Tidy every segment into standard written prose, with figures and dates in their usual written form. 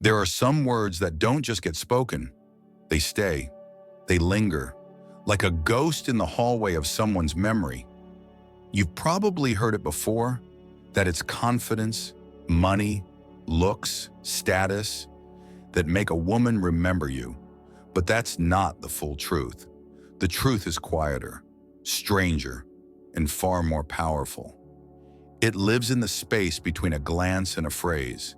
There are some words that don't just get spoken. They stay. They linger, like a ghost in the hallway of someone's memory. You've probably heard it before, that it's confidence, money, looks, status that make a woman remember you. But that's not the full truth. The truth is quieter, stranger, and far more powerful. It lives in the space between a glance and a phrase,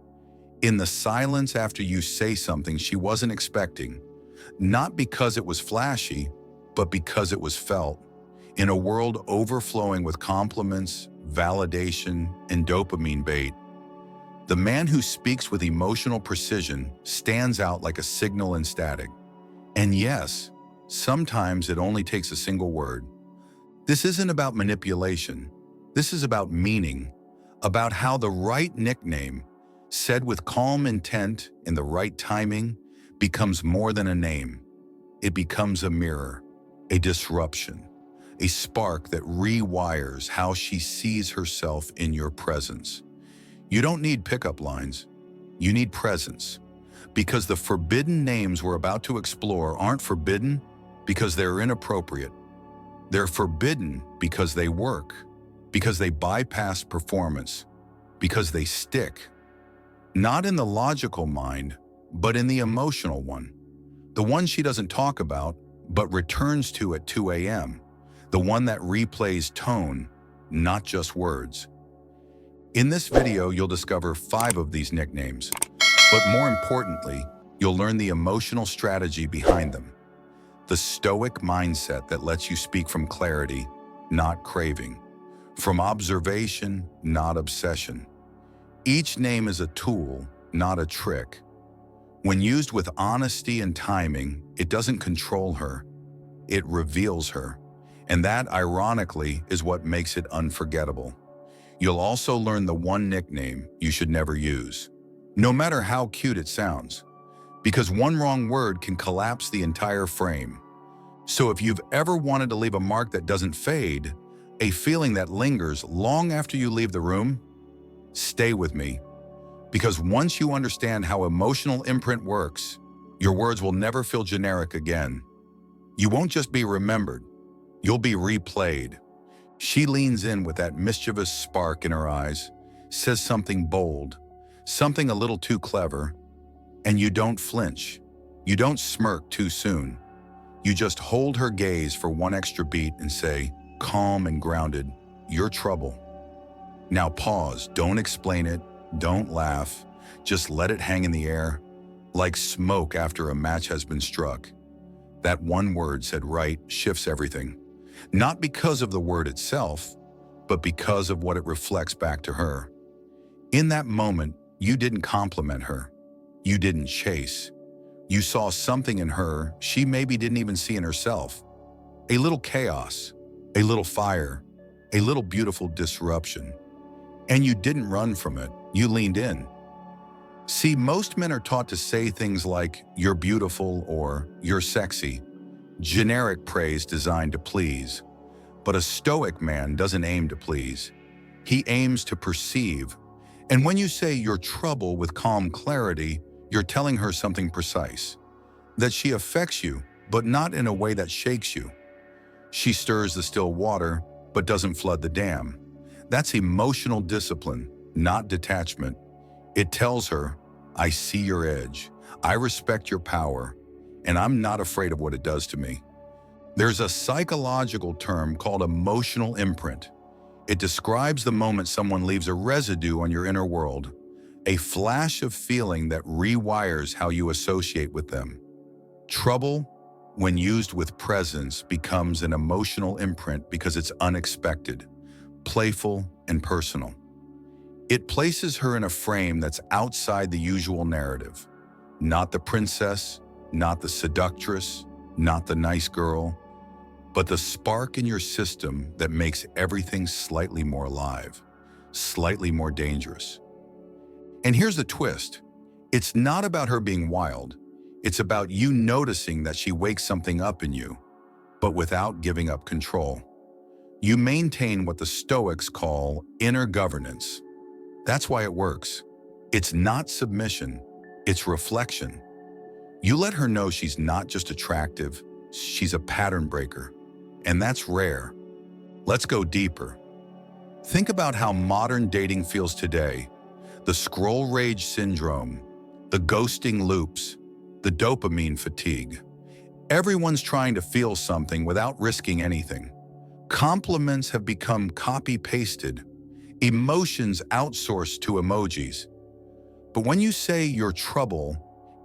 in the silence after you say something she wasn't expecting, not because it was flashy, but because it was felt. In a world overflowing with compliments, validation, and dopamine bait, the man who speaks with emotional precision stands out like a signal in static. And yes, sometimes it only takes a single word. This isn't about manipulation. This is about meaning, about how the right nickname, said with calm intent in the right timing, becomes more than a name. It becomes a mirror, a disruption, a spark that rewires how she sees herself in your presence. You don't need pickup lines. You need presence. Because the forbidden names we're about to explore aren't forbidden because they're inappropriate. They're forbidden because they work, because they bypass performance, because they stick. Not in the logical mind, but in the emotional one. The one she doesn't talk about, but returns to at 2 a.m. The one that replays tone, not just words. In this video, you'll discover 5 of these nicknames, but more importantly, you'll learn the emotional strategy behind them. The Stoic mindset that lets you speak from clarity, not craving. From observation, not obsession. Each name is a tool, not a trick. When used with honesty and timing, it doesn't control her. It reveals her. And that, ironically, is what makes it unforgettable. You'll also learn the one nickname you should never use, no matter how cute it sounds, because one wrong word can collapse the entire frame. So if you've ever wanted to leave a mark that doesn't fade, a feeling that lingers long after you leave the room, stay with me. Because once you understand how emotional imprint works, your words will never feel generic again. You won't just be remembered, you'll be replayed. She leans in with that mischievous spark in her eyes, says something bold, something a little too clever, and you don't flinch. You don't smirk too soon. You just hold her gaze for one extra beat and say, calm and grounded, "You're trouble." Now pause, don't explain it, don't laugh, just let it hang in the air, like smoke after a match has been struck. That one word said right shifts everything. Not because of the word itself, but because of what it reflects back to her. In that moment, you didn't compliment her. You didn't chase. You saw something in her she maybe didn't even see in herself. A little chaos, a little fire, a little beautiful disruption. And you didn't run from it, you leaned in. See, most men are taught to say things like, "You're beautiful" or "You're sexy," generic praise designed to please. But a Stoic man doesn't aim to please. He aims to perceive. And when you say "you're trouble" with calm clarity, you're telling her something precise. That she affects you, but not in a way that shakes you. She stirs the still water, but doesn't flood the dam. That's emotional discipline, not detachment. It tells her, "I see your edge, I respect your power, and I'm not afraid of what it does to me." There's a psychological term called emotional imprint. It describes the moment someone leaves a residue on your inner world, a flash of feeling that rewires how you associate with them. Trouble, when used with presence, becomes an emotional imprint because it's unexpected, playful, and personal. It places her in a frame that's outside the usual narrative. Not the princess, not the seductress, not the nice girl, but the spark in your system that makes everything slightly more alive, slightly more dangerous. And here's the twist. It's not about her being wild. It's about you noticing that she wakes something up in you, but without giving up control. You maintain what the Stoics call inner governance. That's why it works. It's not submission. It's reflection. You let her know she's not just attractive, she's a pattern breaker. And that's rare. Let's go deeper. Think about how modern dating feels today. The scroll rage syndrome, the ghosting loops, the dopamine fatigue. Everyone's trying to feel something without risking anything. Compliments have become copy-pasted, emotions outsourced to emojis. But when you say you're trouble,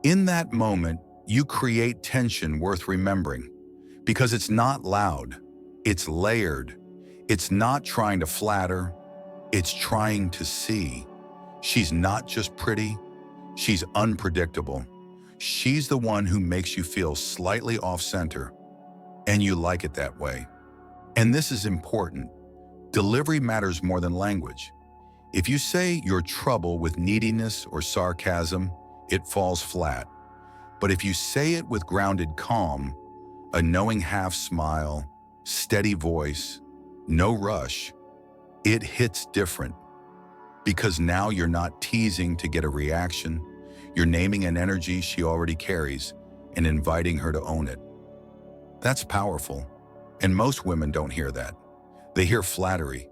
in that moment, you create tension worth remembering. Because it's not loud, it's layered. It's not trying to flatter, it's trying to see. She's not just pretty, she's unpredictable. She's the one who makes you feel slightly off-center, and you like it that way. And this is important. Delivery matters more than language. If you say you're trouble with neediness or sarcasm, it falls flat. But if you say it with grounded calm, a knowing half smile, steady voice, no rush, it hits different. Because now you're not teasing to get a reaction, you're naming an energy she already carries and inviting her to own it. That's powerful, and most women don't hear that. They hear flattery.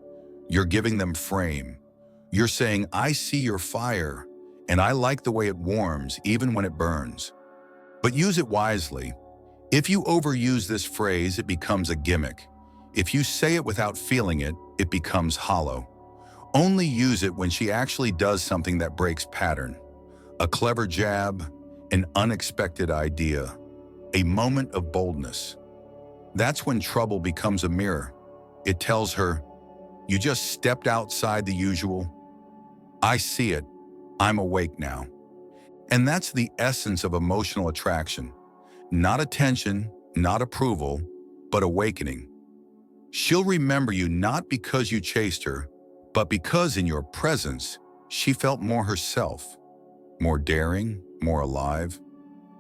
You're giving them frame. You're saying, I see your fire, and I like the way it warms even when it burns. But use it wisely. If you overuse this phrase, it becomes a gimmick. If you say it without feeling it, it becomes hollow. Only use it when she actually does something that breaks pattern. A clever jab, an unexpected idea, a moment of boldness. That's when trouble becomes a mirror. It tells her, you just stepped outside the usual. I see it. I'm awake now. And that's the essence of emotional attraction. Not attention, not approval, but awakening. She'll remember you not because you chased her, but because in your presence, she felt more herself, more daring, more alive,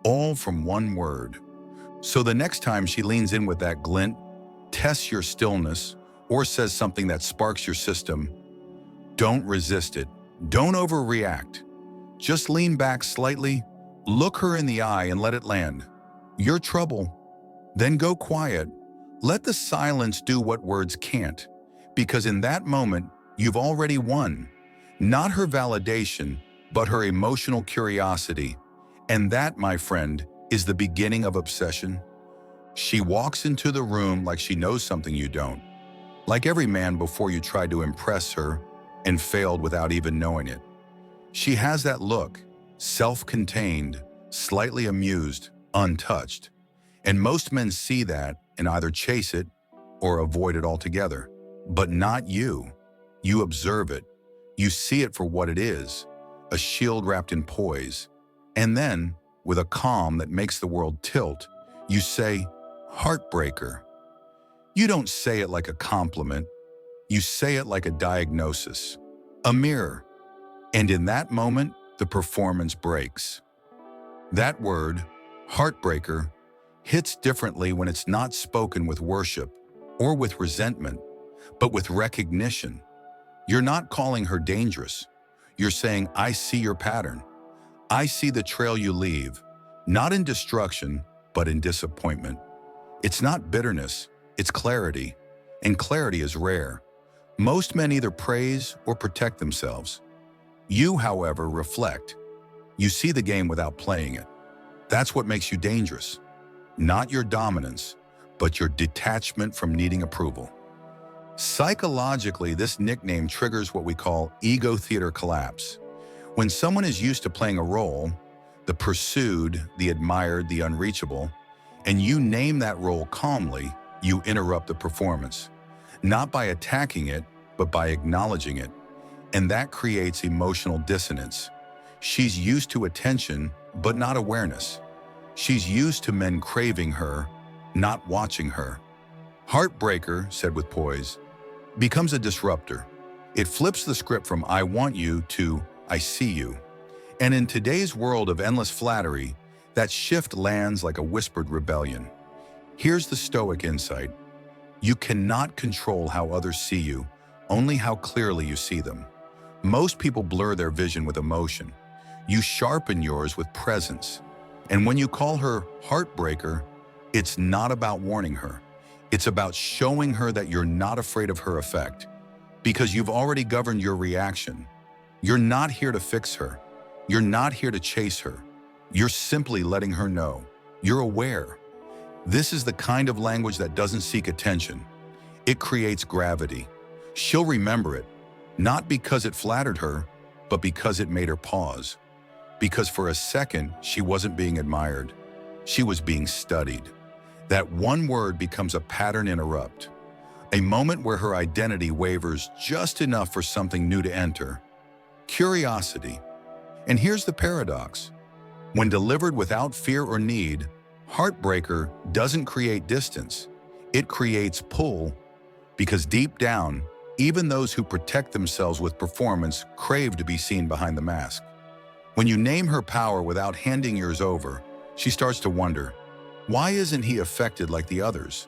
all from one word. So the next time she leans in with that glint, tests your stillness, or says something that sparks your system, don't resist it. Don't overreact. Just lean back slightly, look her in the eye and let it land. You're trouble. Then go quiet. Let the silence do what words can't, because in that moment, you've already won. Not her validation, but her emotional curiosity. And that, my friend, is the beginning of obsession. She walks into the room like she knows something you don't. Like every man before you tried to impress her and failed without even knowing it. She has that look, self-contained, slightly amused, untouched. And most men see that and either chase it or avoid it altogether. But not you. You observe it. You see it for what it is, a shield wrapped in poise. And then, with a calm that makes the world tilt, you say, Heartbreaker. You don't say it like a compliment. You say it like a diagnosis, a mirror. And in that moment, the performance breaks. That word, Heartbreaker, hits differently when it's not spoken with worship or with resentment, but with recognition. You're not calling her dangerous. You're saying, I see your pattern. I see the trail you leave, not in destruction, but in disappointment. It's not bitterness, it's clarity, and clarity is rare. Most men either praise or protect themselves. You, however, reflect. You see the game without playing it. That's what makes you dangerous. Not your dominance, but your detachment from needing approval. Psychologically, this nickname triggers what we call ego theater collapse. When someone is used to playing a role, the pursued, the admired, the unreachable, and you name that role calmly, you interrupt the performance. Not by attacking it, but by acknowledging it. And that creates emotional dissonance. She's used to attention, but not awareness. She's used to men craving her, not watching her. Heartbreaker, said with poise, becomes a disruptor. It flips the script from I want you to I see you. And in today's world of endless flattery, that shift lands like a whispered rebellion. Here's the Stoic insight. You cannot control how others see you, only how clearly you see them. Most people blur their vision with emotion. You sharpen yours with presence. And when you call her Heartbreaker, it's not about warning her. It's about showing her that you're not afraid of her effect, because you've already governed your reaction. You're not here to fix her. You're not here to chase her. You're simply letting her know. You're aware. This is the kind of language that doesn't seek attention. It creates gravity. She'll remember it, not because it flattered her, but because it made her pause. Because for a second, she wasn't being admired. She was being studied. That one word becomes a pattern interrupt, a moment where her identity wavers just enough for something new to enter. Curiosity. And here's the paradox. When delivered without fear or need, Heartbreaker doesn't create distance. It creates pull, because deep down, even those who protect themselves with performance crave to be seen behind the mask. When you name her power without handing yours over, she starts to wonder, why isn't he affected like the others?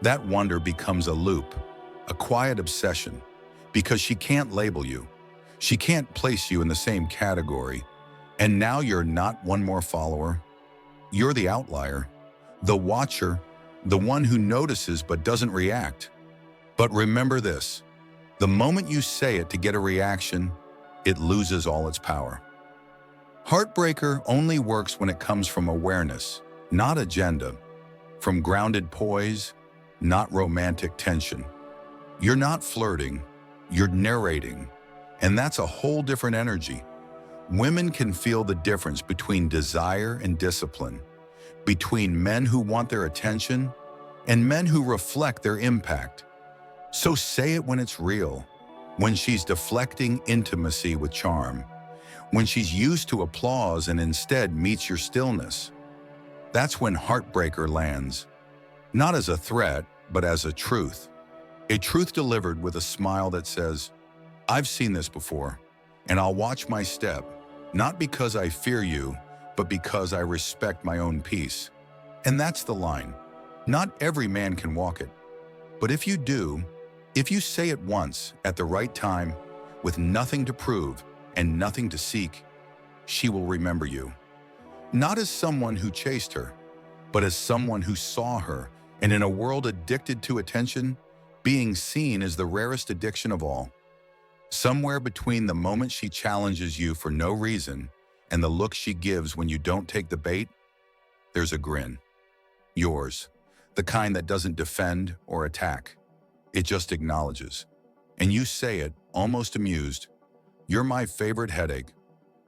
That wonder becomes a loop, a quiet obsession, because she can't label you. She can't place you in the same category. And now you're not one more follower. You're the outlier, the watcher, the one who notices but doesn't react. But remember this, the moment you say it to get a reaction, it loses all its power. Heartbreaker only works when it comes from awareness, not agenda, from grounded poise, not romantic tension. You're not flirting, you're narrating, and that's a whole different energy. Women can feel the difference between desire and discipline, between men who want their attention and men who reflect their impact. So say it when it's real, when she's deflecting intimacy with charm, when she's used to applause and instead meets your stillness. That's when Heartbreaker lands, not as a threat, but as a truth delivered with a smile that says, I've seen this before, and I'll watch my step, not because I fear you, but because I respect my own peace. And that's the line. Not every man can walk it. But if you do, if you say it once at the right time, with nothing to prove and nothing to seek, she will remember you. Not as someone who chased her, but as someone who saw her. And in a world addicted to attention, being seen is the rarest addiction of all. Somewhere between the moment she challenges you for no reason and the look she gives when you don't take the bait, there's a grin. Yours, the kind that doesn't defend or attack. It just acknowledges. And you say it, almost amused, you're my favorite headache.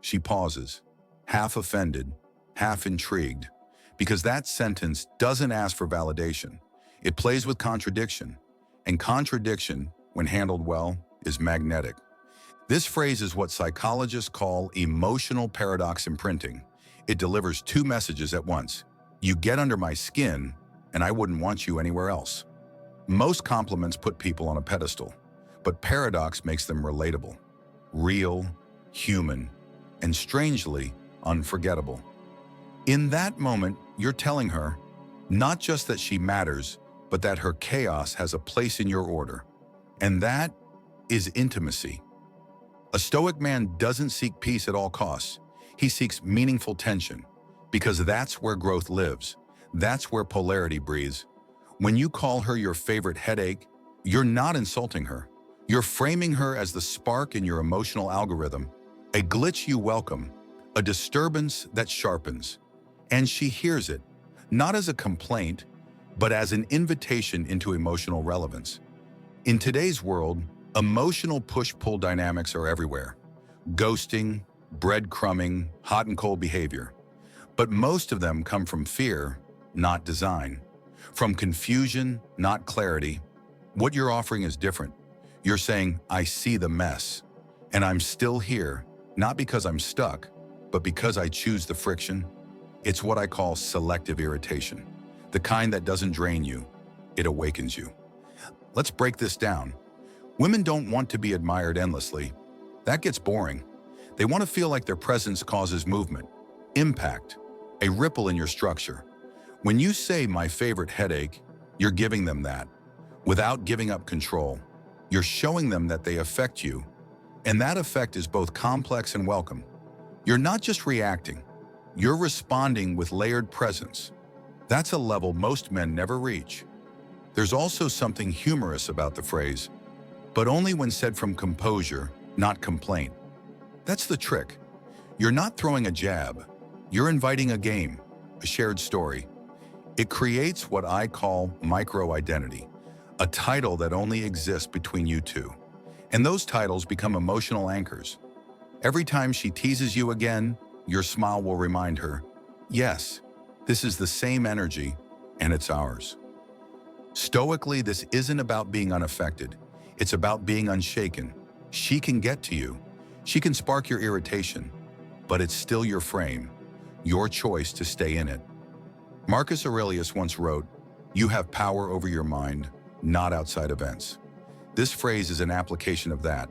She pauses, half offended, half intrigued, because that sentence doesn't ask for validation. It plays with contradiction, and contradiction, when handled well, is magnetic. This phrase is what psychologists call emotional paradox imprinting. It delivers two messages at once. You get under my skin, and I wouldn't want you anywhere else. Most compliments put people on a pedestal, but paradox makes them relatable, real, human, and strangely unforgettable. In that moment, you're telling her, not just that she matters, but that her chaos has a place in your order. And that is intimacy. A Stoic man doesn't seek peace at all costs. He seeks meaningful tension, because that's where growth lives. That's where polarity breathes. When you call her your favorite headache, you're not insulting her. You're framing her as the spark in your emotional algorithm, a glitch you welcome, a disturbance that sharpens. And she hears it, not as a complaint, but as an invitation into emotional relevance. In today's world, emotional push-pull dynamics are everywhere. Ghosting, breadcrumbing, hot and cold behavior. But most of them come from fear, not design. From confusion, not clarity. What you're offering is different. You're saying, I see the mess, and I'm still here, not because I'm stuck, but because I choose the friction. It's what I call selective irritation, the kind that doesn't drain you, it awakens you. Let's break this down. Women don't want to be admired endlessly. That gets boring. They want to feel like their presence causes movement, impact, a ripple in your structure. When you say my favorite headache, you're giving them that. Without giving up control, you're showing them that they affect you. And that effect is both complex and welcome. You're not just reacting, you're responding with layered presence. That's a level most men never reach. There's also something humorous about the phrase, but only when said from composure, not complaint. That's the trick. You're not throwing a jab. You're inviting a game, a shared story. It creates what I call micro-identity, a title that only exists between you two. And those titles become emotional anchors. Every time she teases you again, your smile will remind her, yes, this is the same energy, and it's ours. Stoically, this isn't about being unaffected. It's about being unshaken. She can get to you. She can spark your irritation, but it's still your frame, your choice to stay in it. Marcus Aurelius once wrote, "You have power over your mind, not outside events." This phrase is an application of that.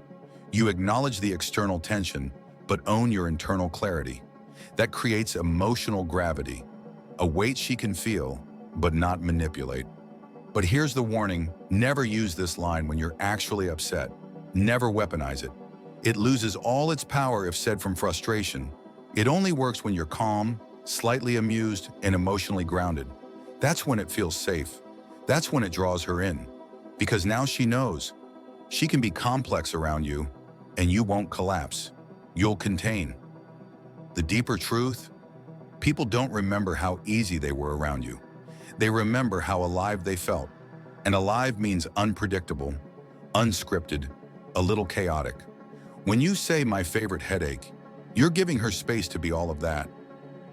You acknowledge the external tension, but own your internal clarity. That creates emotional gravity, a weight she can feel, but not manipulate. But here's the warning, never use this line when you're actually upset. Never weaponize it. It loses all its power if said from frustration. It only works when you're calm, slightly amused, and emotionally grounded. That's when it feels safe. That's when it draws her in. Because now she knows. She can be complex around you, and you won't collapse. You'll contain. The deeper truth, people don't remember how easy they were around you. They remember how alive they felt. And alive means unpredictable, unscripted, a little chaotic. When you say my favorite headache, you're giving her space to be all of that,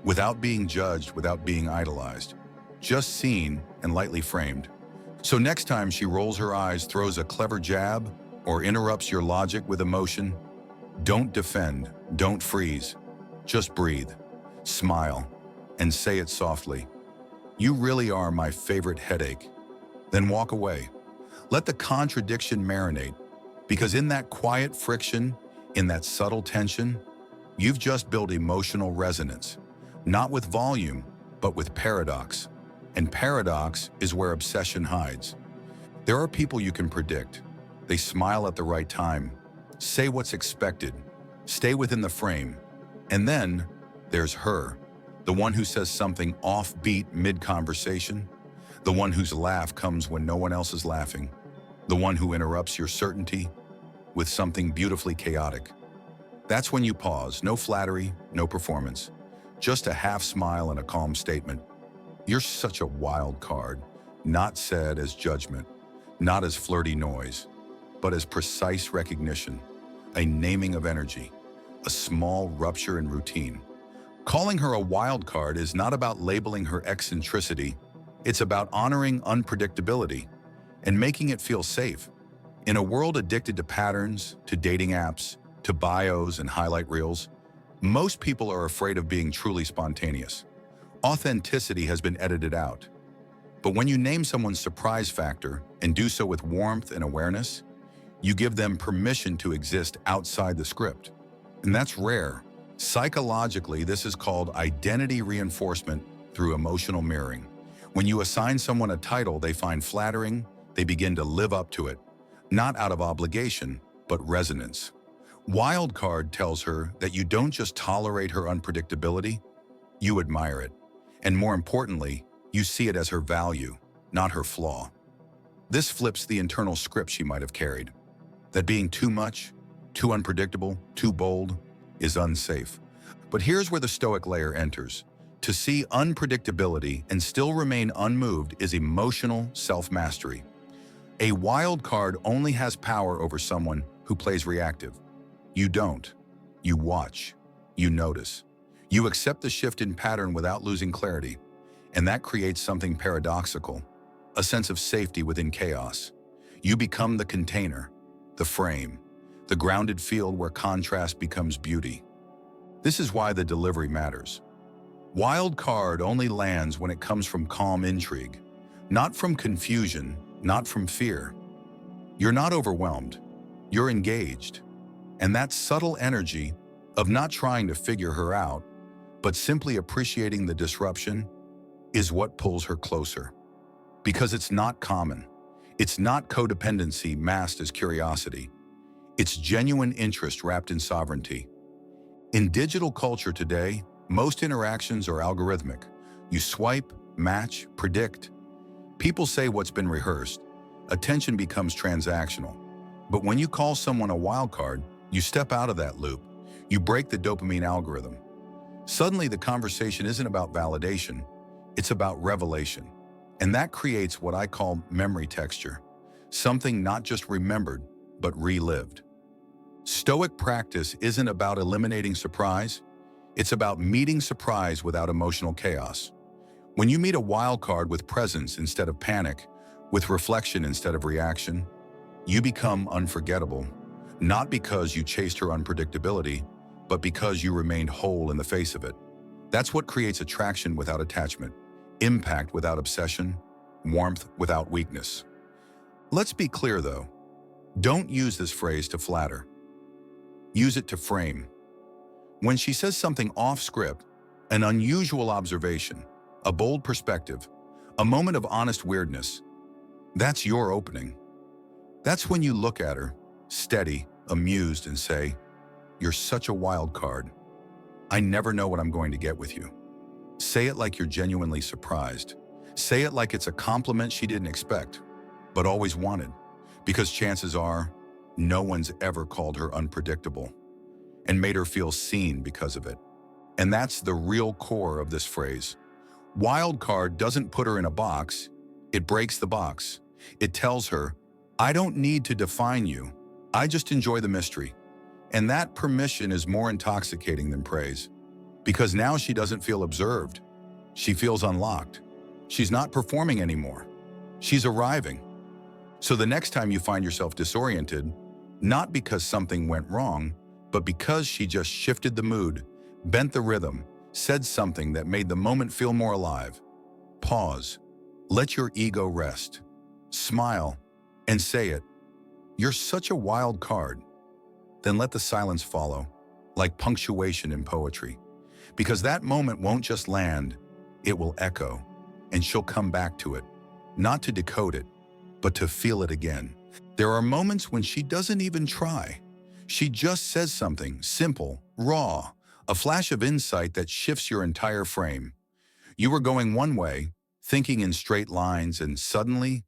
without being judged, without being idolized, just seen and lightly framed. So next time she rolls her eyes, throws a clever jab, or interrupts your logic with emotion, don't defend, don't freeze. Just breathe, smile, and say it softly. You really are my favorite headache. Then walk away. Let the contradiction marinate, because in that quiet friction, in that subtle tension, you've just built emotional resonance, not with volume, but with paradox. And paradox is where obsession hides. There are people you can predict. They smile at the right time, say what's expected, stay within the frame. And then there's her, the one who says something offbeat mid-conversation, the one whose laugh comes when no one else is laughing, the one who interrupts your certainty with something beautifully chaotic. That's when you pause, no flattery, no performance, just a half smile and a calm statement. You're such a wild card, not said as judgment, not as flirty noise, but as precise recognition, a naming of energy, a small rupture in routine. Calling her a wild card is not about labeling her eccentricity. It's about honoring unpredictability and making it feel safe. In a world addicted to patterns, to dating apps, to bios and highlight reels, most people are afraid of being truly spontaneous. Authenticity has been edited out. But when you name someone's surprise factor and do so with warmth and awareness, you give them permission to exist outside the script. And that's rare. Psychologically, this is called identity reinforcement through emotional mirroring. When you assign someone a title they find flattering, they begin to live up to it, not out of obligation, but resonance. Wildcard tells her that you don't just tolerate her unpredictability, you admire it. And more importantly, you see it as her value, not her flaw. This flips the internal script she might have carried, that being too much, too unpredictable, too bold, is unsafe. But here's where the Stoic layer enters. To see unpredictability and still remain unmoved is emotional self-mastery. A wild card only has power over someone who plays reactive. You don't. You watch. You notice. You accept the shift in pattern without losing clarity. And that creates something paradoxical, a sense of safety within chaos. You become the container, the frame, the grounded field where contrast becomes beauty. This is why the delivery matters. Wild card only lands when it comes from calm intrigue, not from confusion, not from fear. You're not overwhelmed, you're engaged. And that subtle energy of not trying to figure her out, but simply appreciating the disruption, is what pulls her closer. Because it's not common. It's not codependency masked as curiosity. It's genuine interest wrapped in sovereignty. In digital culture today, most interactions are algorithmic. You swipe, match, predict. People say what's been rehearsed. Attention becomes transactional. But when you call someone a wild card, you step out of that loop. You break the dopamine algorithm. Suddenly, the conversation isn't about validation, it's about revelation. And that creates what I call memory texture, something not just remembered, but relived. Stoic practice isn't about eliminating surprise, it's about meeting surprise without emotional chaos. When you meet a wild card with presence instead of panic, with reflection instead of reaction, you become unforgettable, not because you chased her unpredictability, but because you remained whole in the face of it. That's what creates attraction without attachment, impact without obsession, warmth without weakness. Let's be clear though, don't use this phrase to flatter. Use it to frame. When she says something off script, an unusual observation, a bold perspective, a moment of honest weirdness, that's your opening. That's when you look at her, steady, amused, and say, "You're such a wild card. I never know what I'm going to get with you." Say it like you're genuinely surprised. Say it like it's a compliment she didn't expect, but always wanted, because chances are, no one's ever called her unpredictable and made her feel seen because of it. And that's the real core of this phrase. Wild card doesn't put her in a box, it breaks the box. It tells her, "I don't need to define you, I just enjoy the mystery." And that permission is more intoxicating than praise, because now she doesn't feel observed. She feels unlocked. She's not performing anymore. She's arriving. So the next time you find yourself disoriented, not because something went wrong, but because she just shifted the mood, bent the rhythm, said something that made the moment feel more alive, pause, let your ego rest, smile, and say it. "You're such a wild card." Then let the silence follow, like punctuation in poetry. Because that moment won't just land, it will echo, and she'll come back to it, not to decode it, but to feel it again. There are moments when she doesn't even try. She just says something simple, raw, a flash of insight that shifts your entire frame. You were going one way, thinking in straight lines, and suddenly,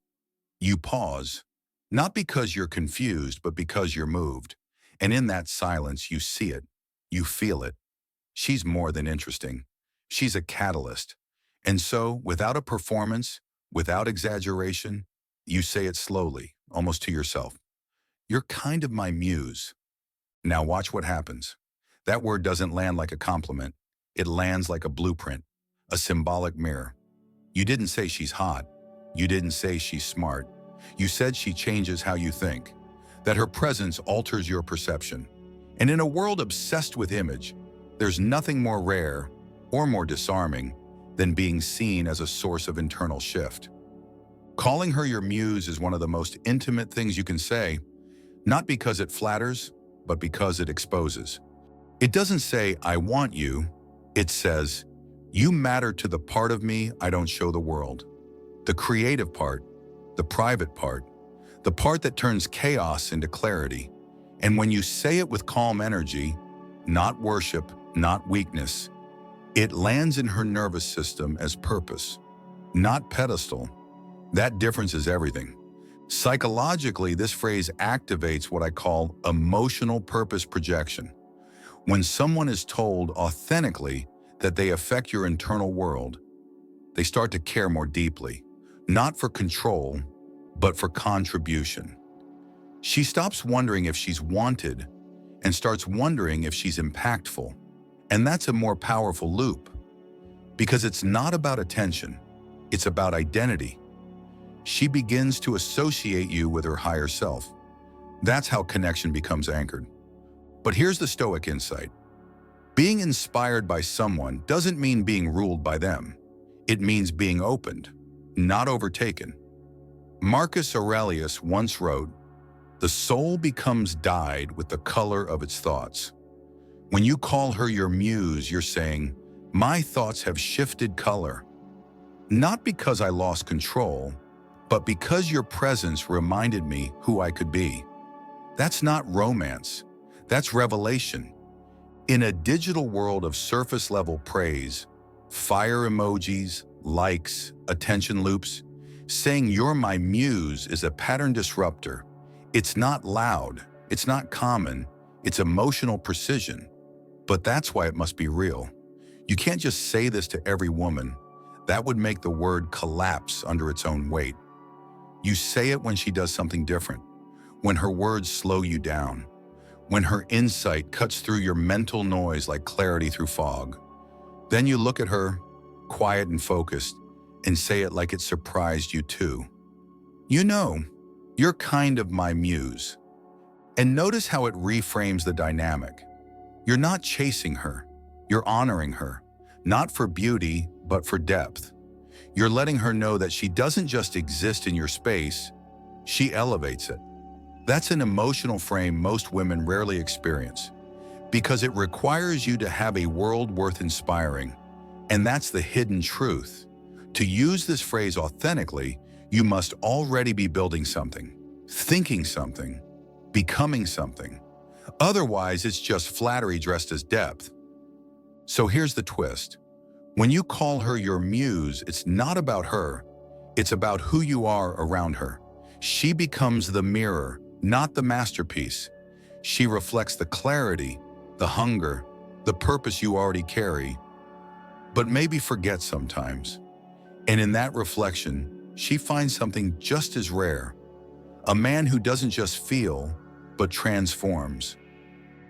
you pause. Not because you're confused, but because you're moved. And in that silence, you see it. You feel it. She's more than interesting. She's a catalyst. And so, without a performance, without exaggeration, you say it slowly, almost to yourself. "You're kind of my muse." Now watch what happens. That word doesn't land like a compliment. It lands like a blueprint, a symbolic mirror. You didn't say she's hot. You didn't say she's smart. You said she changes how you think, that her presence alters your perception. And in a world obsessed with image, there's nothing more rare or more disarming than being seen as a source of internal shift. Calling her your muse is one of the most intimate things you can say, not because it flatters, but because it exposes. It doesn't say, "I want you." It says, "You matter to the part of me I don't show the world." The creative part, the private part, the part that turns chaos into clarity. And when you say it with calm energy, not worship, not weakness, it lands in her nervous system as purpose, not pedestal. That difference is everything. Psychologically, this phrase activates what I call emotional purpose projection. When someone is told authentically that they affect your internal world, they start to care more deeply, not for control, but for contribution. She stops wondering if she's wanted and starts wondering if she's impactful. And that's a more powerful loop, because it's not about attention, it's about identity. She begins to associate you with her higher self. That's how connection becomes anchored. But here's the Stoic insight. Being inspired by someone doesn't mean being ruled by them. It means being opened, not overtaken. Marcus Aurelius once wrote, "The soul becomes dyed with the color of its thoughts." When you call her your muse, you're saying, "My thoughts have shifted color." Not because I lost control, but because your presence reminded me who I could be. That's not romance. That's revelation. In a digital world of surface-level praise, fire emojis, likes, attention loops, saying "you're my muse" is a pattern disruptor. It's not loud, it's not common, it's emotional precision. But that's why it must be real. You can't just say this to every woman. That would make the word collapse under its own weight. You say it when she does something different, when her words slow you down, when her insight cuts through your mental noise like clarity through fog. Then you look at her, quiet and focused, and say it like it surprised you too. You know, "You're kind of my muse." And notice how it reframes the dynamic. You're not chasing her, you're honoring her, not for beauty, but for depth. You're letting her know that she doesn't just exist in your space, she elevates it. That's an emotional frame most women rarely experience, because it requires you to have a world worth inspiring. And that's the hidden truth. To use this phrase authentically, you must already be building something, thinking something, becoming something. Otherwise, it's just flattery dressed as depth. So here's the twist. When you call her your muse, it's not about her. It's about who you are around her. She becomes the mirror, not the masterpiece. She reflects the clarity, the hunger, the purpose you already carry, but maybe forget sometimes. And in that reflection, she finds something just as rare. A man who doesn't just feel, but transforms.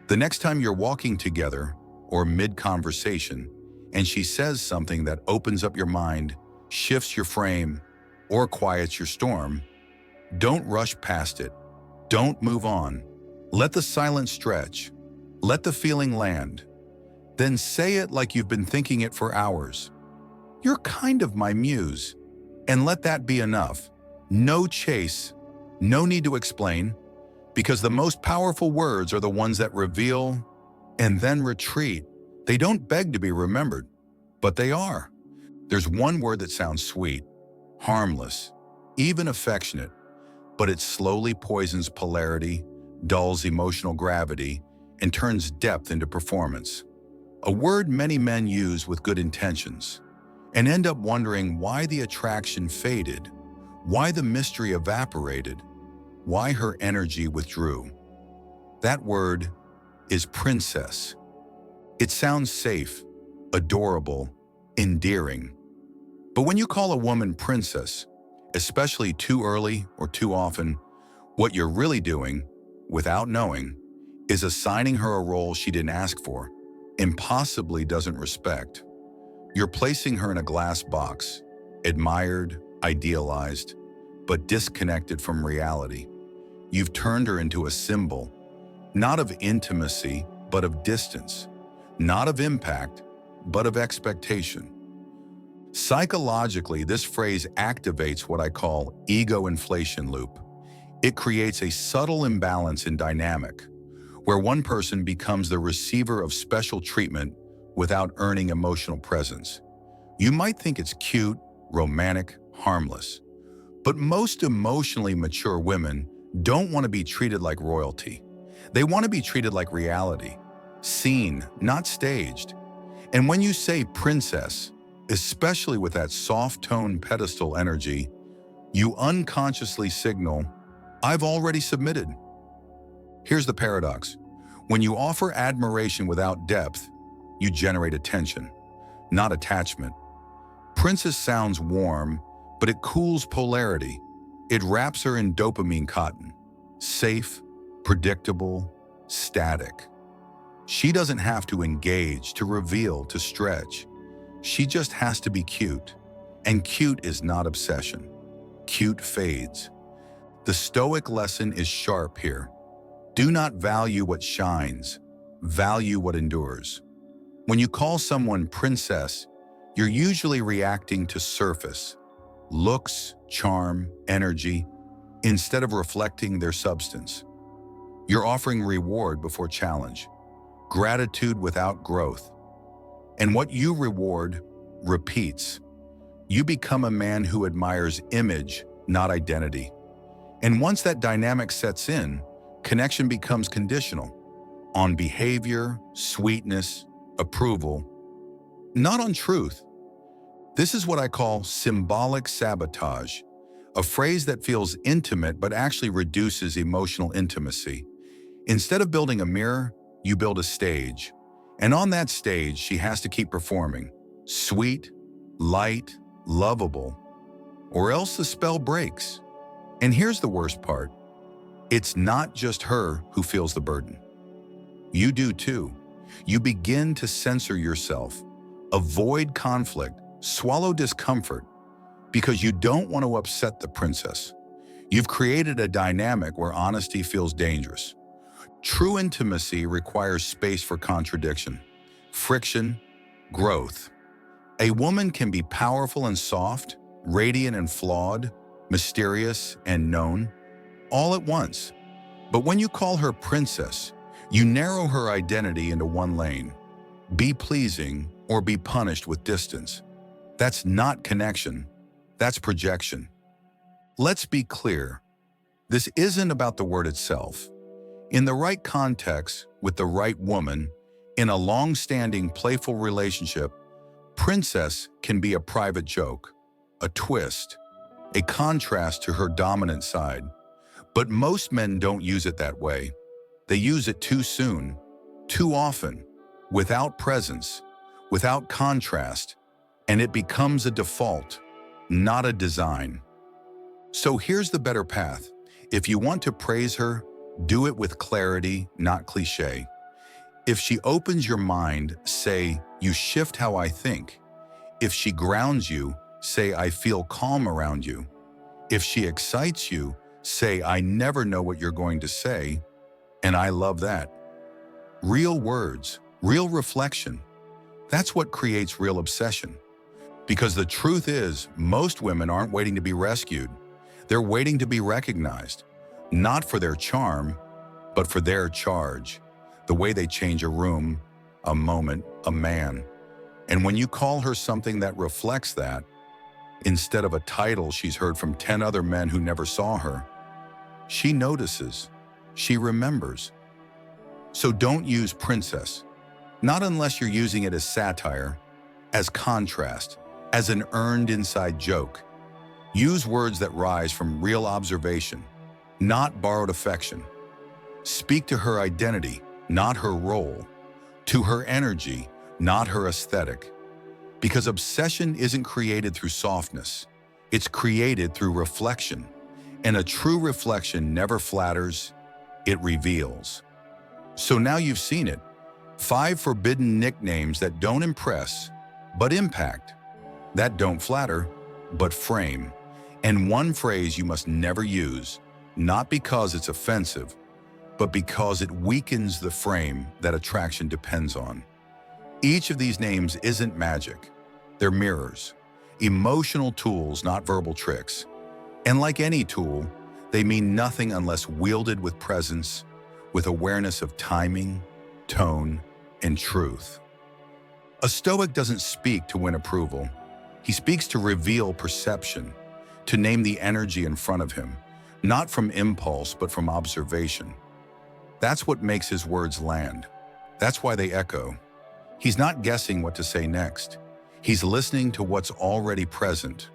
The next time you're walking together, or mid-conversation, and she says something that opens up your mind, shifts your frame, or quiets your storm, don't rush past it. Don't move on. Let the silence stretch. Let the feeling land. Then say it like you've been thinking it for hours. "You're kind of my muse." And let that be enough. No chase, no need to explain, because the most powerful words are the ones that reveal and then retreat. They don't beg to be remembered, but they are. There's one word that sounds sweet, harmless, even affectionate, but it slowly poisons polarity, dulls emotional gravity, and turns depth into performance. A word many men use with good intentions and end up wondering why the attraction faded, why the mystery evaporated, why her energy withdrew. That word is princess. It sounds safe, adorable, endearing. But when you call a woman princess, especially too early or too often, what you're really doing, without knowing, is assigning her a role she didn't ask for, and possibly doesn't respect. You're placing her in a glass box, admired, idealized, but disconnected from reality. You've turned her into a symbol, not of intimacy, but of distance, not of impact, but of expectation. Psychologically, this phrase activates what I call ego inflation loop. It creates a subtle imbalance in dynamic, where one person becomes the receiver of special treatment without earning emotional presence. You might think it's cute, romantic, harmless, but most emotionally mature women don't want to be treated like royalty. They want to be treated like reality, seen, not staged. And when you say princess, especially with that soft-tone pedestal energy, you unconsciously signal, "I've already submitted." Here's the paradox. When you offer admiration without depth, you generate attention, not attachment. Princess sounds warm, but it cools polarity. It wraps her in dopamine cotton, safe, predictable, static. She doesn't have to engage, to reveal, to stretch. She just has to be cute. And cute is not obsession. Cute fades. The Stoic lesson is sharp here. Do not value what shines, value what endures. When you call someone princess, you're usually reacting to surface, looks, charm, energy, instead of reflecting their substance. You're offering reward before challenge, gratitude without growth. And what you reward repeats. You become a man who admires image, not identity. And once that dynamic sets in, connection becomes conditional. on behavior, sweetness, approval, not on truth. This is what I call symbolic sabotage, a phrase that feels intimate but actually reduces emotional intimacy. Instead of building a mirror, you build a stage. And on that stage, she has to keep performing. Sweet, light, lovable, or else the spell breaks. And here's the worst part. It's not just her who feels the burden. You do too. You begin to censor yourself, avoid conflict, swallow discomfort, because you don't want to upset the princess. You've created a dynamic where honesty feels dangerous. True intimacy requires space for contradiction, friction, growth. A woman can be powerful and soft, radiant and flawed, mysterious and known, all at once. But when you call her princess, you narrow her identity into one lane. Be pleasing or be punished with distance. That's not connection, that's projection. Let's be clear. This isn't about the word itself. In the right context, with the right woman, in a long-standing playful relationship, princess can be a private joke, a twist, a contrast to her dominant side. But most men don't use it that way. They use it too soon, too often, without presence, without contrast, and it becomes a default, not a design. So here's the better path. If you want to praise her, do it with clarity, not cliche. If she opens your mind, say, "You shift how I think." If she grounds you, say, "I feel calm around you." If she excites you, say, "I never know what you're going to say, and I love that." Real words, real reflection. That's what creates real obsession. Because the truth is, most women aren't waiting to be rescued. They're waiting to be recognized, not for their charm, but for their charge, the way they change a room, a moment, a man. And when you call her something that reflects that, instead of a title she's heard from 10 other men who never saw her, she notices, she remembers. So don't use princess, not unless you're using it as satire, as contrast, as an earned inside joke. Use words that rise from real observation, not borrowed affection. Speak to her identity, not her role, to her energy, not her aesthetic. Because obsession isn't created through softness, it's created through reflection. And a true reflection never flatters, it reveals. So now you've seen it. 5 forbidden nicknames that don't impress, but impact. That don't flatter, but frame. And one phrase you must never use, not because it's offensive, but because it weakens the frame that attraction depends on. Each of these names isn't magic. They're mirrors, emotional tools, not verbal tricks. And like any tool, they mean nothing unless wielded with presence, with awareness of timing, tone, and truth. A Stoic doesn't speak to win approval. He speaks to reveal perception, to name the energy in front of him, not from impulse, but from observation. That's what makes his words land. That's why they echo. He's not guessing what to say next. He's listening to what's already present,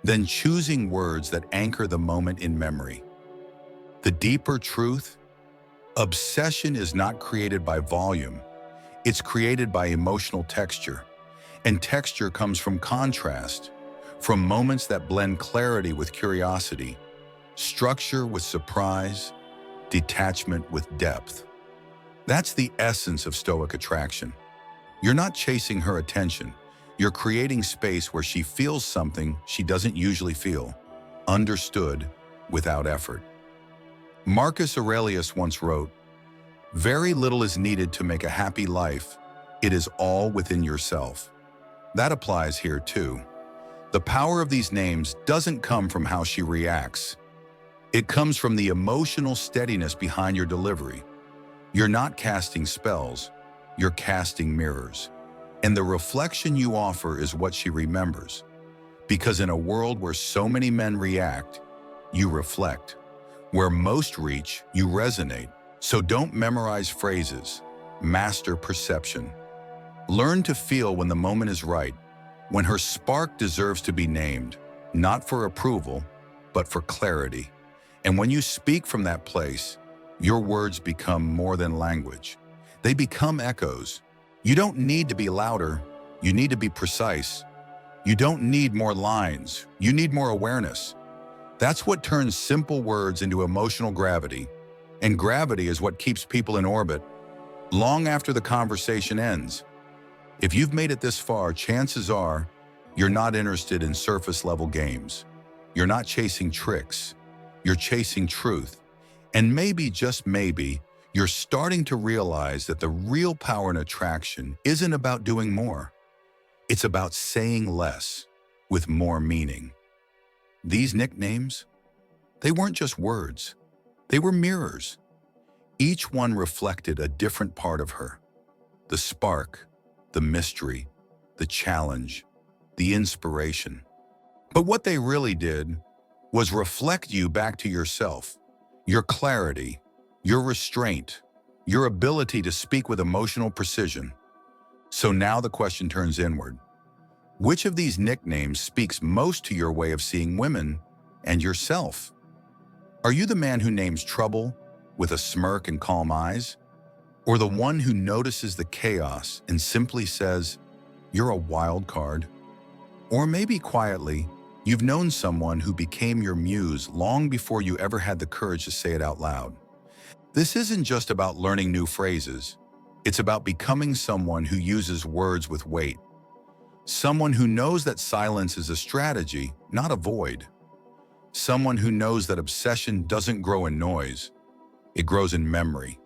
then choosing words that anchor the moment in memory. The deeper truth, obsession is not created by volume. It's created by emotional texture. And texture comes from contrast, from moments that blend clarity with curiosity, structure with surprise, detachment with depth. That's the essence of Stoic attraction. You're not chasing her attention. You're creating space where she feels something she doesn't usually feel, understood without effort. Marcus Aurelius once wrote, "Very little is needed to make a happy life. It is all within yourself." That applies here too. The power of these names doesn't come from how she reacts. It comes from the emotional steadiness behind your delivery. You're not casting spells, you're casting mirrors. And the reflection you offer is what she remembers. Because in a world where so many men react, you reflect. Where most reach, you resonate. So don't memorize phrases, master perception. Learn to feel when the moment is right, when her spark deserves to be named, not for approval, but for clarity. And when you speak from that place, your words become more than language. They become echoes. You don't need to be louder, you need to be precise. You don't need more lines, you need more awareness. That's what turns simple words into emotional gravity, and gravity is what keeps people in orbit long after the conversation ends. If you've made it this far, chances are you're not interested in surface-level games. You're not chasing tricks, you're chasing truth. And maybe, just maybe, you're starting to realize that the real power in attraction isn't about doing more. It's about saying less with more meaning. These nicknames, they weren't just words. They were mirrors. Each one reflected a different part of her. The spark, the mystery, the challenge, the inspiration. But what they really did was reflect you back to yourself, your clarity, your restraint, your ability to speak with emotional precision. So now the question turns inward. Which of these nicknames speaks most to your way of seeing women and yourself? Are you the man who names trouble with a smirk and calm eyes? Or the one who notices the chaos and simply says, "You're a wild card"? Or maybe quietly, you've known someone who became your muse long before you ever had the courage to say it out loud. This isn't just about learning new phrases. It's about becoming someone who uses words with weight. Someone who knows that silence is a strategy, not a void. Someone who knows that obsession doesn't grow in noise. It grows in memory,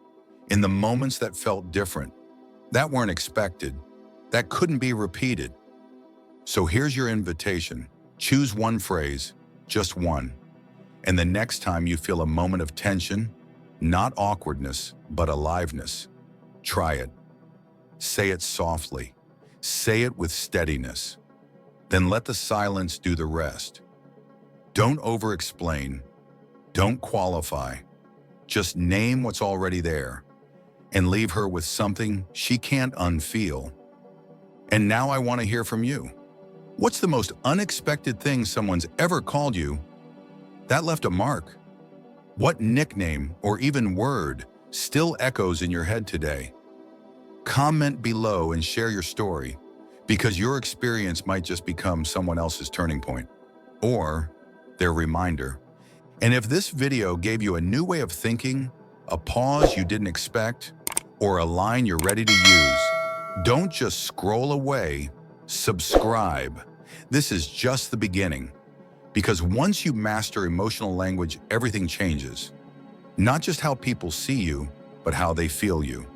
in the moments that felt different, that weren't expected, that couldn't be repeated. So here's your invitation. Choose one phrase, just one. And the next time you feel a moment of tension, not awkwardness, but aliveness, try it. Say it softly. Say it with steadiness. Then let the silence do the rest. Don't over-explain. Don't qualify. Just name what's already there and leave her with something she can't unfeel. And now I want to hear from you. What's the most unexpected thing someone's ever called you that left a mark? What nickname or even word still echoes in your head today? Comment below and share your story, because your experience might just become someone else's turning point or their reminder. And if this video gave you a new way of thinking, a pause you didn't expect, or a line you're ready to use, don't just scroll away, subscribe. This is just the beginning. Because once you master emotional language, everything changes. Not just how people see you, but how they feel you.